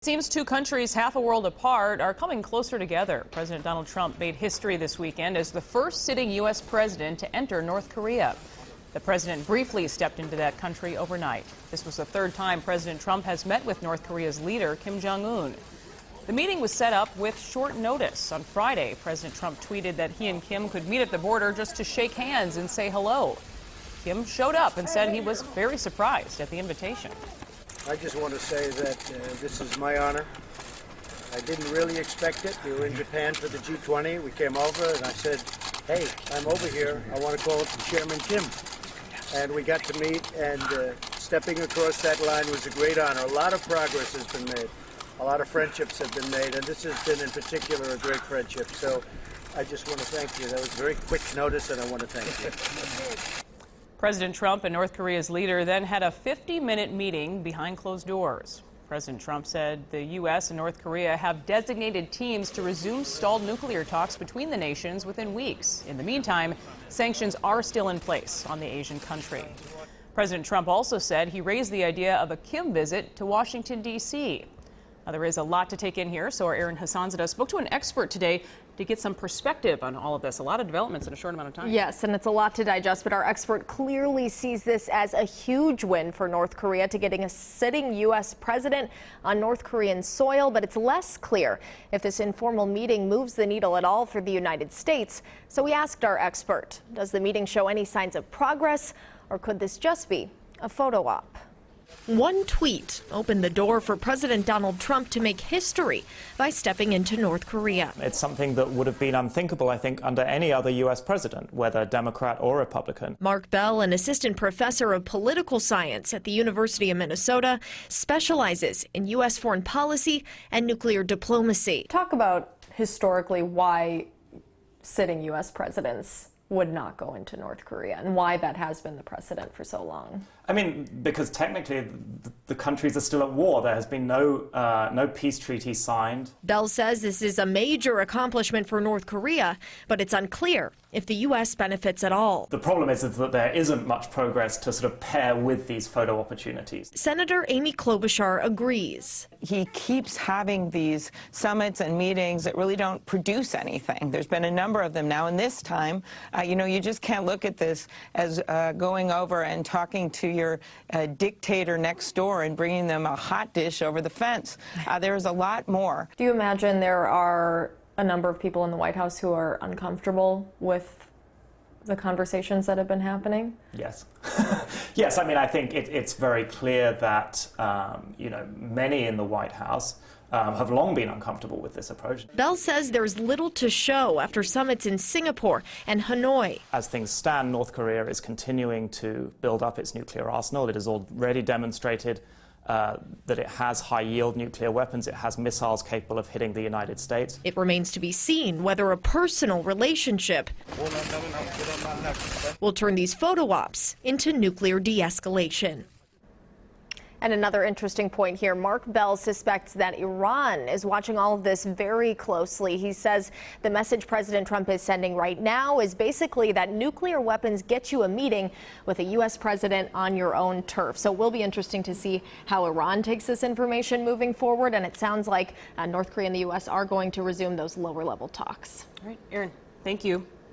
Seems two countries half a world apart are coming closer together. President Donald Trump made history this weekend as the first sitting U.S. president to enter North Korea. The president briefly stepped into that country overnight. This was the third time President Trump has met with North Korea's leader, Kim Jong-un. The meeting was set up with short notice. On Friday, President Trump tweeted that he and Kim could meet at the border just to shake hands and say hello. Kim showed up and said he was very surprised at the invitation. I just want to say that this is my honor. I didn't really expect it. We were in Japan for the G20. We came over and I said, hey, I'm over here. I want to call Chairman Kim. And we got to meet, and stepping across that line was a great honor. A lot of progress has been made. A lot of friendships have been made, and this has been in particular a great friendship. So I just want to thank you. That was very quick notice, and I want to thank you. President Trump and North Korea's leader then had a 50-minute meeting behind closed doors. President Trump said the U.S. and North Korea have designated teams to resume stalled nuclear talks between the nations within weeks. In the meantime, sanctions are still in place on the Asian country. President Trump also said he raised the idea of a Kim visit to Washington, D.C. Now, there is a lot to take in here, so our Erin Hassanzadeh spoke to an expert today to get some perspective on all of this. A lot of developments in a short amount of time. Yes, and it's a lot to digest, but our expert clearly sees this as a huge win for North Korea to getting a sitting U.S. president on North Korean soil, but it's less clear if this informal meeting moves the needle at all for the United States. So we asked our expert, does the meeting show any signs of progress, or could this just be a photo op? One tweet opened the door for President Donald Trump to make history by stepping into North Korea. It's something that would have been unthinkable, I think, under any other U.S. president, whether Democrat or Republican. Mark Bell, an assistant professor of political science at the University of Minnesota, specializes in U.S. foreign policy and nuclear diplomacy. Talk about historically why sitting U.S. presidents would not go into North Korea and why that has been the precedent for so long. I mean, because technically the countries are still at war. There has been no peace treaty signed. Bell says this is a major accomplishment for North Korea, but it's unclear if the U.S. benefits at all. The problem is that there isn't much progress to sort of pair with these photo opportunities. Senator Amy Klobuchar agrees. He keeps having these summits and meetings that really don't produce anything. There's been a number of them now, and this time, you just can't look at this as going over and talking to your dictator next door and bringing them a hot dish over the fence. There's a lot more. Do you imagine there are a number of people in the White House who are uncomfortable with the conversations that have been happening? Yes. Yes, I mean, I think it's very clear that, many in the White House have long been uncomfortable with this approach. Bell says there's little to show after summits in Singapore and Hanoi. As things stand, North Korea is continuing to build up its nuclear arsenal. It has already demonstrated that it has high-yield nuclear weapons. It has missiles capable of hitting the United States. It remains to be seen whether a personal relationship will turn these photo ops into nuclear de-escalation. And another interesting point here, Mark Bell suspects that Iran is watching all of this very closely. He says the message President Trump is sending right now is basically that nuclear weapons get you a meeting with a U.S. president on your own turf. So it will be interesting to see how Iran takes this information moving forward. And it sounds like North Korea and the U.S. are going to resume those lower level talks. All right, Erin, thank you.